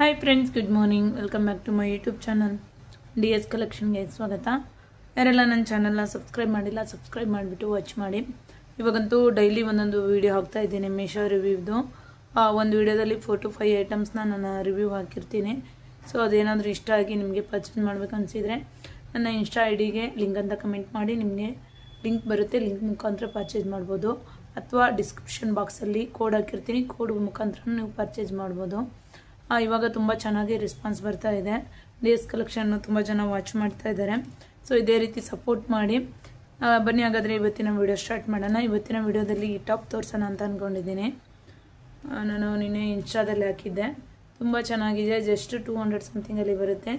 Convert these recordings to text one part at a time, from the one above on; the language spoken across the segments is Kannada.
Hi friends, good morning. Welcome back to my YouTube channel DS ಕಲೆಕ್ಷನ್ಗೆ ಸ್ವಾಗತ. ಯಾರೆಲ್ಲ ನನ್ನ ಚಾನಲ್ನ ಸಬ್ಸ್ಕ್ರೈಬ್ ಮಾಡಿಲ್ಲ, ಸಬ್ಸ್ಕ್ರೈಬ್ ಮಾಡಿಬಿಟ್ಟು ವಾಚ್ ಮಾಡಿ. ಇವಾಗಂತೂ ಡೈಲಿ ಒಂದೊಂದು ವೀಡಿಯೋ ಹಾಕ್ತಾ ಇದ್ದೀನಿ ಮೀಶೋ ರಿವ್ಯೂದು. ಒಂದು ವೀಡಿಯೋದಲ್ಲಿ 4 to 5 ಐಟಮ್ಸ್ನ ನಾನು ರಿವ್ಯೂ ಹಾಕಿರ್ತೀನಿ. ಸೊ ಅದೇನಾದರೂ ಇಷ್ಟ ಆಗಿ ನಿಮಗೆ ಪರ್ಚೇಸ್ ಮಾಡಬೇಕು ಅನಿಸಿದರೆ ನನ್ನ ಇನ್ಸ್ಟಾ ID ಗೆ ಲಿಂಕ್ ಅಂತ ಕಮೆಂಟ್ ಮಾಡಿ, ನಿಮಗೆ ಲಿಂಕ್ ಬರುತ್ತೆ. ಲಿಂಕ್ ಮುಖಾಂತರ ಪರ್ಚೇಸ್ ಮಾಡ್ಬೋದು, ಅಥವಾ ಡಿಸ್ಕ್ರಿಪ್ಷನ್ ಬಾಕ್ಸಲ್ಲಿ ಕೋಡ್ ಹಾಕಿರ್ತೀನಿ, ಕೋಡ್ ಮುಖಾಂತರ ನೀವು ಪರ್ಚೇಸ್ ಮಾಡ್ಬೋದು. ಇವಾಗ ತುಂಬ ಚೆನ್ನಾಗಿ ರೆಸ್ಪಾನ್ಸ್ ಬರ್ತಾ ಇದೆ. DS ಕಲೆಕ್ಷನ್ನು ತುಂಬ ಜನ ವಾಚ್ ಮಾಡ್ತಾ ಇದ್ದಾರೆ. ಸೊ ಇದೇ ರೀತಿ ಸಪೋರ್ಟ್ ಮಾಡಿ. ಬನ್ನಿ ಹಾಗಾದರೆ ಇವತ್ತಿನ ವಿಡಿಯೋ ಸ್ಟಾರ್ಟ್ ಮಾಡೋಣ. ಇವತ್ತಿನ ವಿಡಿಯೋದಲ್ಲಿ ಈ ಟಾಪ್ ತೋರಿಸೋಣ ಅಂತ ಅಂದ್ಕೊಂಡಿದ್ದೀನಿ. ನಾನು ನಿನ್ನೆ ಇನ್ಸ್ಟಾದಲ್ಲಿ ಹಾಕಿದ್ದೆ. ತುಂಬ ಚೆನ್ನಾಗಿದೆ. ಜಸ್ಟ್ 200 ಸಮಥಿಂಗಲ್ಲಿ ಬರುತ್ತೆ.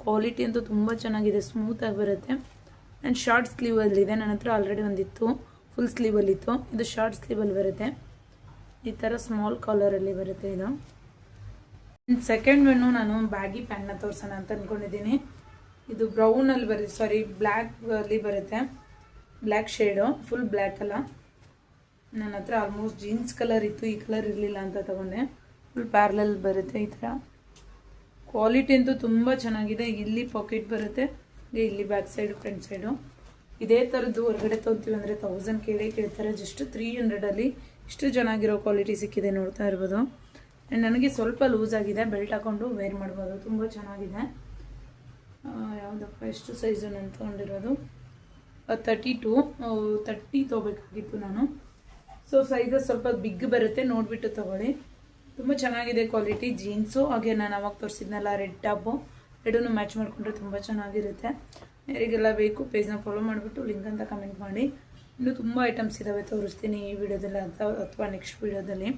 ಕ್ವಾಲಿಟಿ ಅಂತೂ ತುಂಬ ಚೆನ್ನಾಗಿದೆ, ಸ್ಮೂತಾಗಿ ಬರುತ್ತೆ. ಆ್ಯಂಡ್ ಶಾರ್ಟ್ ಸ್ಲೀವಲ್ಲಿದೆ. ನನ್ನ ಹತ್ರ ಆಲ್ರೆಡಿ ಒಂದಿತ್ತು, ಫುಲ್ ಸ್ಲೀವಲ್ಲಿತ್ತು. ಇದು ಶಾರ್ಟ್ ಸ್ಲೀವಲ್ಲಿ ಬರುತ್ತೆ. ಈ ಥರ ಸ್ಮಾಲ್ ಕಾಲರಲ್ಲಿ ಬರುತ್ತೆ ಇದು. ಸೆಕೆಂಡ್ ಒನ್ನು ನಾನು ಬ್ಯಾಗಿ ಪ್ಯಾಂಟ್ನ ತೋರಿಸೋಣ ಅಂತ ಅಂದ್ಕೊಂಡಿದ್ದೀನಿ. ಇದು ಬ್ರೌನಲ್ಲಿ ಬರುತ್ತೆ, ಬ್ಲ್ಯಾಕ್ ಅಲ್ಲಿ ಬರುತ್ತೆ. ಬ್ಲ್ಯಾಕ್ ಶೇಡು, ಫುಲ್ ಬ್ಲ್ಯಾಕ್ ಅಲ್ಲ. ನನ್ನ ಹತ್ರ ಆಲ್ಮೋಸ್ಟ್ ಜೀನ್ಸ್ ಕಲರ್ ಇತ್ತು, ಈ ಕಲರ್ ಇರಲಿಲ್ಲ ಅಂತ ತಗೊಂಡೆ. ಫುಲ್ ಪ್ಯಾರಲಲ್ ಬರುತ್ತೆ. ಈ ಥರ ಕ್ವಾಲಿಟಿ ಅಂತೂ ತುಂಬ ಚೆನ್ನಾಗಿದೆ. ಇಲ್ಲಿ ಪಾಕೆಟ್ ಬರುತ್ತೆ, ಇಲ್ಲಿ ಬ್ಯಾಕ್ ಸೈಡು, ಫ್ರಂಟ್ ಸೈಡು. ಇದೇ ಥರದ್ದು ಹೊರಗಡೆ ತೊಗೊತೀವಿ ಅಂದರೆ 1000 ಕೇಳ್ತಾರೆ. ಜಸ್ಟ್ 300ಅಲ್ಲಿ ಇಷ್ಟು ಚೆನ್ನಾಗಿರೋ ಕ್ವಾಲಿಟಿ ಸಿಕ್ಕಿದೆ, ನೋಡ್ತಾ ಇರ್ಬೋದು. ಆ್ಯಂಡ್ ನನಗೆ ಸ್ವಲ್ಪ ಲೂಸ್ ಆಗಿದೆ, ಬೆಲ್ಟ್ ಹಾಕೊಂಡು ವೇರ್ ಮಾಡ್ಬೋದು. ತುಂಬ ಚೆನ್ನಾಗಿದೆ. ಯಾವುದಪ್ಪ, ಎಷ್ಟು ಸೈಜು ನಾನು ತೊಗೊಂಡಿರೋದು 30 ತೊಗೋಬೇಕಾಗಿತ್ತು ನಾನು. ಸೊ ಸೈಜಸ್ ಸ್ವಲ್ಪ ಬಿಗ್ ಬರುತ್ತೆ, ನೋಡಿಬಿಟ್ಟು ತೊಗೊಳ್ಳಿ. ತುಂಬ ಚೆನ್ನಾಗಿದೆ ಕ್ವಾಲಿಟಿ. ಜೀನ್ಸು ಹಾಗೆ ನಾನು ಅವಾಗ ತೋರಿಸಿದ್ನಲ್ಲ ರೆಡ್ ಟಾಪು, ಎರಡೂ ಮ್ಯಾಚ್ ಮಾಡಿಕೊಂಡ್ರೆ ತುಂಬ ಚೆನ್ನಾಗಿರುತ್ತೆ. ಯಾರಿಗೆಲ್ಲ ಬೇಕು ಪೇಜ್ನ ಫಾಲೋ ಮಾಡಿಬಿಟ್ಟು ಲಿಂಕ್ ಅಂತ ಕಮೆಂಟ್ ಮಾಡಿ. ಇನ್ನೂ ತುಂಬ ಐಟಮ್ಸ್ ಇದ್ದಾವೆ, ತೋರಿಸ್ತೀನಿ ಈ ವಿಡಿಯೋದಲ್ಲಿ ಅಥವಾ ನೆಕ್ಸ್ಟ್ ವಿಡಿಯೋದಲ್ಲಿ.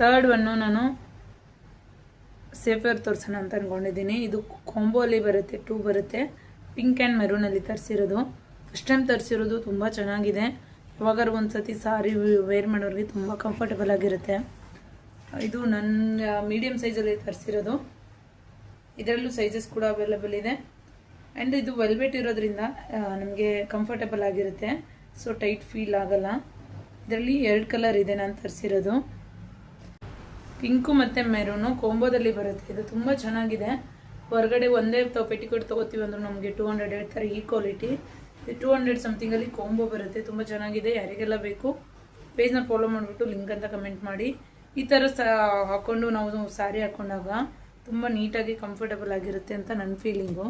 ಥರ್ಡ್ ಒನ್ನು ನಾನು ಸೇಫರ್ ತೋರಿಸೋಣ ಅಂತ ಅಂದ್ಕೊಂಡಿದ್ದೀನಿ. ಇದು ಕಾಂಬೋಲಿ ಬರುತ್ತೆ, 2 ಬರುತ್ತೆ. ಪಿಂಕ್ ಆ್ಯಂಡ್ ಮೆರೂನಲ್ಲಿ ತರಿಸಿರೋದು. ಫಸ್ಟ್ ಟೈಮ್ ತರಿಸಿರೋದು. ತುಂಬ ಚೆನ್ನಾಗಿದೆ. ಯಾವಾಗಾರು ಒಂದ್ಸತಿ ಸಾರಿ ವೇರ್ ಮಾಡೋರಿಗೆ ತುಂಬ ಕಂಫರ್ಟಬಲ್ ಆಗಿರುತ್ತೆ. ಇದು ನನ್ನ ಮೀಡಿಯಮ್ ಸೈಜಲ್ಲಿ ತರಿಸಿರೋದು. ಇದರಲ್ಲೂ ಸೈಜಸ್ ಕೂಡ ಅವೈಲೇಬಲ್ ಇದೆ. ಆ್ಯಂಡ್ ಇದು ವೆಲ್ವೆಟ್ ಇರೋದ್ರಿಂದ ನಮಗೆ ಕಂಫರ್ಟಬಲ್ ಆಗಿರುತ್ತೆ. ಸೊ ಟೈಟ್ ಫೀಲ್ ಆಗಲ್ಲ. ಇದರಲ್ಲಿ 2 ಕಲರ್ ಇದೆ ನಾನು ತರಿಸಿರೋದು. ಪಿಂಕು ಮತ್ತು ಮೆರೂನು ಕೊಂಬೋದಲ್ಲಿ ಬರುತ್ತೆ. ಇದು ತುಂಬ ಚೆನ್ನಾಗಿದೆ. ಹೊರಗಡೆ ಒಂದೇ ಪೆಟಿಕೋಟ್ ತೊಗೋತೀವಿ ಅಂದ್ರೆ ನಮಗೆ 200 ಹೇಳ್ತಾರೆ. ಈ ಕ್ವಾಲಿಟಿ 200 ಸಮಥಿಂಗಲ್ಲಿ ಕೊಂಬೋ ಬರುತ್ತೆ. ತುಂಬ ಚೆನ್ನಾಗಿದೆ. ಯಾರಿಗೆಲ್ಲ ಬೇಕು ಪೇಜ್ನ ಫಾಲೋ ಮಾಡಿಬಿಟ್ಟು ಲಿಂಕ್ ಅಂತ ಕಮೆಂಟ್ ಮಾಡಿ. ಈ ಥರ ಹಾಕ್ಕೊಂಡು ನಾವು ಸ್ಯಾರಿ ಹಾಕ್ಕೊಂಡಾಗ ತುಂಬ ನೀಟಾಗಿ ಕಂಫರ್ಟಬಲ್ ಆಗಿರುತ್ತೆ ಅಂತ ನನ್ನ ಫೀಲಿಂಗು.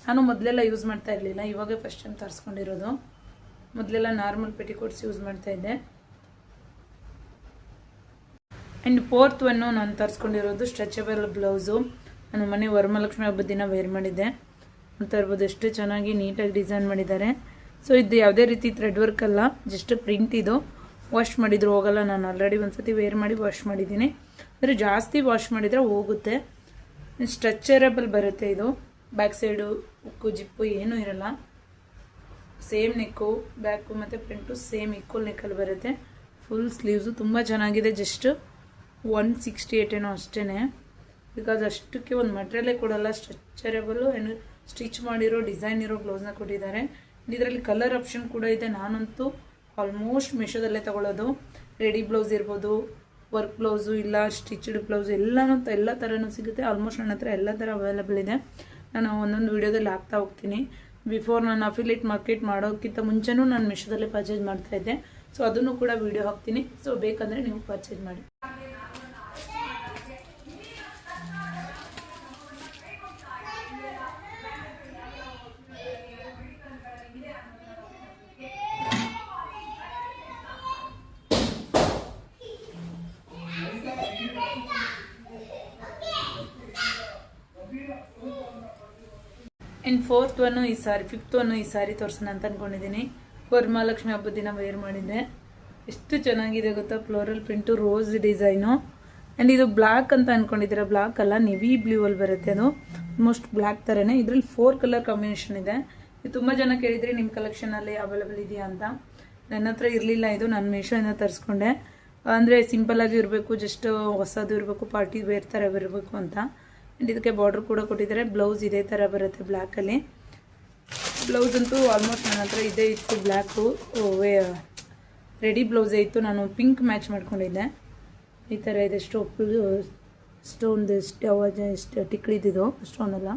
ನಾನು ಮೊದಲೆಲ್ಲ ಯೂಸ್ ಮಾಡ್ತಾ ಇರಲಿಲ್ಲ, ಇವಾಗ ಫಸ್ಟ್ ಟೈಮ್ ತರಿಸ್ಕೊಂಡಿರೋದು. ಮೊದಲೆಲ್ಲ ನಾರ್ಮಲ್ ಪೆಟಿಕೋಟ್ಸ್ ಯೂಸ್ ಮಾಡ್ತಾಯಿದ್ದೆ. ಆ್ಯಂಡ್ ಫೋರ್ತ್ ಒನ್ನು ನಾನು ತರಿಸ್ಕೊಂಡಿರೋದು ಸ್ಟ್ರೆಚಬಲ್ ಬ್ಲೌಸು. ನಾನು ಮನೆ ವರಮಹಾಲಕ್ಷ್ಮಿ ಹಬ್ಬದ ದಿನ ವೇರ್ ಮಾಡಿದ್ದೆ. ನೋಡ್ತಾ ಇರ್ಬೋದು ಎಷ್ಟು ಚೆನ್ನಾಗಿ ನೀಟಾಗಿ ಡಿಸೈನ್ ಮಾಡಿದ್ದಾರೆ. ಸೊ ಇದು ಯಾವುದೇ ರೀತಿ ಥ್ರೆಡ್ ವರ್ಕ್ ಅಲ್ಲ, ಜಸ್ಟ್ ಪ್ರಿಂಟ್. ಇದು ವಾಶ್ ಮಾಡಿದ್ರು ಹೋಗಲ್ಲ. ನಾನು ಆಲ್ರೆಡಿ ಒಂದ್ಸತಿ ವೇರ್ ಮಾಡಿ ವಾಶ್ ಮಾಡಿದ್ದೀನಿ. ಅಂದರೆ ಜಾಸ್ತಿ ವಾಶ್ ಮಾಡಿದರೆ ಹೋಗುತ್ತೆ. ಸ್ಟ್ರೆಚರಬಲ್ ಬರುತ್ತೆ. ಇದು ಬ್ಯಾಕ್ ಸೈಡು ಉಕ್ಕು ಜಿಪ್ಪು ಏನೂ ಇರಲ್ಲ. ಸೇಮ್ ನೆಕ್ಕು, ಬ್ಯಾಕು ಮತ್ತು ಫ್ರಂಟು ಸೇಮ್ ಈಕ್ವಲ್ ನೆಕ್ಕಲ್ಲಿ ಬರುತ್ತೆ. ಫುಲ್ ಸ್ಲೀವ್ಸು ತುಂಬ ಚೆನ್ನಾಗಿದೆ. ಜಸ್ಟ್ 168 ಏನೋ ಅಷ್ಟೇ. ಬಿಕಾಸ್ ಅಷ್ಟಕ್ಕೆ ಒಂದು ಮಟ್ರಿಯಲೇ ಕೊಡಲ್ಲ. ಸ್ಟ್ರೆಚರಬಲು ಆ್ಯಂಡ್ ಸ್ಟಿಚ್ ಮಾಡಿರೋ ಡಿಸೈನ್ ಇರೋ ಬ್ಲೌಸ್ನ ಕೊಟ್ಟಿದ್ದಾರೆ. ಇದರಲ್ಲಿ ಕಲರ್ ಆಪ್ಷನ್ ಕೂಡ ಇದೆ. ನಾನಂತೂ ಆಲ್ಮೋಸ್ಟ್ ಮೀಶೋದಲ್ಲೇ ತಗೊಳ್ಳೋದು. ರೆಡಿ ಬ್ಲೌಸ್ ಇರ್ಬೋದು, ವರ್ಕ್ ಬ್ಲೌಸು, ಇಲ್ಲ ಸ್ಟಿಚ್ಡ್ ಬ್ಲೌಸ್, ಎಲ್ಲ ಥರನೂ ಸಿಗುತ್ತೆ. ಆಲ್ಮೋಸ್ಟ್ ನನ್ನ ಹತ್ರ ಎಲ್ಲ ಥರ ಅವೈಲೇಬಲ್ ಇದೆ. ನಾನು ಒಂದೊಂದು ವೀಡಿಯೋದಲ್ಲಿ ಹಾಕ್ತಾ ಹೋಗ್ತೀನಿ. ಬಿಫೋರ್ ನಾನು ಅಫಿಲಿಯೇಟ್ ಮಾರ್ಕೆಟ್ ಮಾಡೋಕ್ಕಿಂತ ಮುಂಚೆನೂ ನಾನು ಮೀಶೋದಲ್ಲೇ ಪರ್ಚೇಸ್ ಮಾಡ್ತಾಯಿದ್ದೆ. ಸೊ ಅದನ್ನು ಕೂಡ ವೀಡಿಯೋ ಹಾಕ್ತೀನಿ. ಸೊ ಬೇಕಂದರೆ ನೀವು ಪರ್ಚೇಸ್ ಮಾಡಿ. ಇನ್ನು 4th ಒನ್ ಈ ಸಾರಿ 5th ಒನ್ ಈ ಸಾರಿ ತೋರಿಸೋಣ ಅಂತ ಅಂದ್ಕೊಂಡಿದ್ದೀನಿ. ವರಮಹಾಲಕ್ಷ್ಮಿ ಹಬ್ಬದ ದಿನ ವೇರ್ ಮಾಡಿದ್ದೆ. ಎಷ್ಟು ಚೆನ್ನಾಗಿದೆ ಗೊತ್ತಾ, floral print, rose design. And ಇದು ಬ್ಲ್ಯಾಕ್ ಅಂತ ಅಂದ್ಕೊಂಡಿದ್ದೀರಾ, ಬ್ಲ್ಯಾಕ್ ಅಲ್ಲ, ನೆವಿ ಬ್ಲೂ ಅಲ್ಲಿ ಬರುತ್ತೆ. ಅದು ಆಲ್ಮೋಸ್ಟ್ ಬ್ಲ್ಯಾಕ್ ಥರನೇ. ಇದರಲ್ಲಿ 4 ಕಲರ್ ಕಾಂಬಿನೇಷನ್ ಇದೆ. ಇದು ತುಂಬ ಜನ ಕೇಳಿದ್ರಿ ನಿಮ್ಮ ಕಲೆಕ್ಷನಲ್ಲಿ ಅವೈಲೇಬಲ್ ಇದೆಯಾ ಅಂತ. ನನ್ನ ಹತ್ರ ಇರಲಿಲ್ಲ, ಇದು ನಾನು ಮೀಶೋಯಿಂದ ತರಿಸ್ಕೊಂಡೆ. ಅಂದರೆ ಸಿಂಪಲ್ಲಾಗಿ ಇರಬೇಕು, ಜಸ್ಟ್ ಹೊಸದು ಇರಬೇಕು, ಪಾರ್ಟಿ ವೇರ್ ಥರ ಇರಬೇಕು ಅಂತ. ಆ್ಯಂಡ್ ಇದಕ್ಕೆ ಬಾರ್ಡ್ರ್ ಕೂಡ ಕೊಟ್ಟಿದ್ದಾರೆ. ಬ್ಲೌಸ್ ಇದೇ ಥರ ಬರುತ್ತೆ ಬ್ಲ್ಯಾಕಲ್ಲಿ. ಬ್ಲೌಸ್ ಅಂತೂ ಆಲ್ಮೋಸ್ಟ್ ನನ್ನ ಹತ್ರ ಇದೇ ಇತ್ತು, ಬ್ಲ್ಯಾಕು ರೆಡಿ ಬ್ಲೌಸೇ ಇತ್ತು. ನಾನು ಪಿಂಕ್ ಮ್ಯಾಚ್ ಮಾಡ್ಕೊಂಡಿದ್ದೆ. ಈ ಥರ ಇದೆ ಸ್ಟೋನ್ದು ಎಷ್ಟು ಟಿಕ್ಳಿದ್ದು ಸ್ಟೋನೆಲ್ಲ.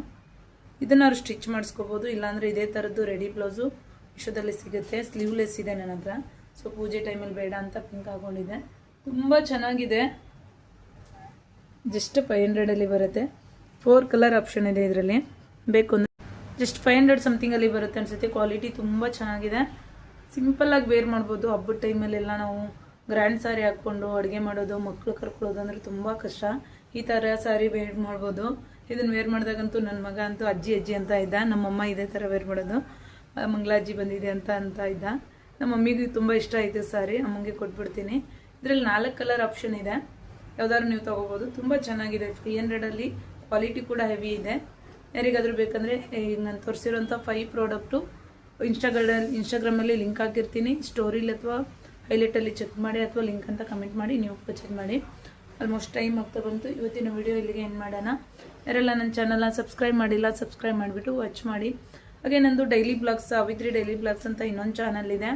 ಇದನ್ನಾದ್ರು ಸ್ಟಿಚ್ ಮಾಡಿಸ್ಕೋಬೋದು, ಇಲ್ಲಾಂದರೆ ಇದೇ ಥರದ್ದು ರೆಡಿ ಬ್ಲೌಸು ಮೀಶೋದಲ್ಲಿ ಸಿಗುತ್ತೆ. ಸ್ಲೀವ್ಲೆಸ್ ಇದೆ ನನ್ನ ಹತ್ರ. ಸೊ ಪೂಜೆ ಟೈಮಲ್ಲಿ ಬೇಡ ಅಂತ ಪಿಂಕ್ ಹಾಕೊಂಡಿದ್ದೆ. ತುಂಬ ಚೆನ್ನಾಗಿದೆ. ಜಸ್ಟ್ 500ಅಲ್ಲಿ ಬರುತ್ತೆ. 4 ಕಲರ್ ಆಪ್ಷನ್ ಇದೆ ಇದರಲ್ಲಿ. ಬೇಕು ಅಂದರೆ ಜಸ್ಟ್ 500 ಸಮಥಿಂಗಲ್ಲಿ ಬರುತ್ತೆ ಅನಿಸುತ್ತೆ. ಕ್ವಾಲಿಟಿ ತುಂಬ ಚೆನ್ನಾಗಿದೆ. ಸಿಂಪಲ್ಲಾಗಿ ವೇರ್ ಮಾಡ್ಬೋದು. ಹಬ್ಬದ ಟೈಮಲ್ಲೆಲ್ಲ ನಾವು ಗ್ರ್ಯಾಂಡ್ ಸ್ಯಾರಿ ಹಾಕ್ಕೊಂಡು ಅಡುಗೆ ಮಾಡೋದು, ಮಕ್ಕಳು ಕರ್ಕೊಳ್ಳೋದು ಅಂದರೆ ತುಂಬ ಕಷ್ಟ. ಈ ಥರ ಸ್ಯಾರಿ ವೇರ್ ಮಾಡ್ಬೋದು. ಇದನ್ನು ವೇರ್ ಮಾಡಿದಾಗಂತೂ ನನ್ನ ಮಗ ಅಂತೂ ಅಜ್ಜಿ ಅಂತ ಇದ್ದ. ನಮ್ಮಮ್ಮ ಇದೇ ಥರ ವೇರ್ ಮಾಡೋದು, ಮಂಗಳಾಜ್ಜಿ ಬಂದಿದೆ ಅಂತ ಇದ್ದ. ನಮ್ಮ ಮಮ್ಮಿಗೆ ತುಂಬ ಇಷ್ಟ ಆಯಿತು ಸ್ಯಾರಿ. ಅಮ್ಮಂಗೆ ಕೊಟ್ಬಿಡ್ತೀನಿ. ಇದರಲ್ಲಿ 4 ಕಲರ್ ಆಪ್ಷನ್ ಇದೆ. ಯಾವ್ದಾದ್ರು ನೀವು ತೊಗೋಬೋದು. ತುಂಬ ಚೆನ್ನಾಗಿದೆ. 300ಅಲ್ಲಿ ಕ್ವಾಲಿಟಿ ಕೂಡ ಹೆವಿ ಇದೆ. ಯಾರಿಗಾದರೂ ಬೇಕಂದರೆ ಈಗ ನಾನು ತೋರಿಸಿರೋಂಥ 5 ಪ್ರಾಡಕ್ಟು ಇನ್ಸ್ಟಾಗ್ರಾಮಲ್ಲಿ ಲಿಂಕ್ ಹಾಕಿರ್ತೀನಿ. ಸ್ಟೋರಿಲಿ ಅಥವಾ ಹೈಲೈಟಲ್ಲಿ ಚೆಕ್ ಮಾಡಿ, ಅಥವಾ ಲಿಂಕ್ ಅಂತ ಕಮೆಂಟ್ ಮಾಡಿ, ನೀವು ಚೆಕ್ ಮಾಡಿ. ಆಲ್ಮೋಸ್ಟ್ ಟೈಮ್ ಆಗ್ತಾ ಬಂತು. ಇವತ್ತಿನ ವಿಡಿಯೋ ಇಲ್ಲಿಗೆ ಏನು ಮಾಡೋಣ. ಯಾರೆಲ್ಲ ನನ್ನ ಚಾನಲ್ನ ಸಬ್ಸ್ಕ್ರೈಬ್ ಮಾಡಿಲ್ಲ, ಸಬ್ಸ್ಕ್ರೈಬ್ ಮಾಡಿಬಿಟ್ಟು ವಾಚ್ ಮಾಡಿ. ಹಾಗೆ ನಂದು daily blogs, Savitri daily blogs ಅಂತ ಇನ್ನೊಂದು ಚಾನಲ್ ಇದೆ.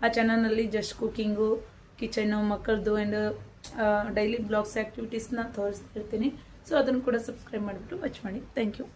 ಆ ಚಾನಲ್ನಲ್ಲಿ ಜಸ್ಟ್ ಕುಕ್ಕಿಂಗು, ಕಿಚನ್ನು, ಮಕ್ಕಳದು ಆ್ಯಂಡ್ ಡೈಲಿ ಬ್ಲಾಗ್ಸ್ ಆ್ಯಕ್ಟಿವಿಟೀಸ್ನ ತೋರಿಸ್ತಿರ್ತೀನಿ. ಸೊ ಅದನ್ನು ಕೂಡ ಸಬ್ಸ್ಕ್ರೈಬ್ ಮಾಡಿಬಿಟ್ಟು ವಾಚ್ ಮಾಡಿ. Thank you.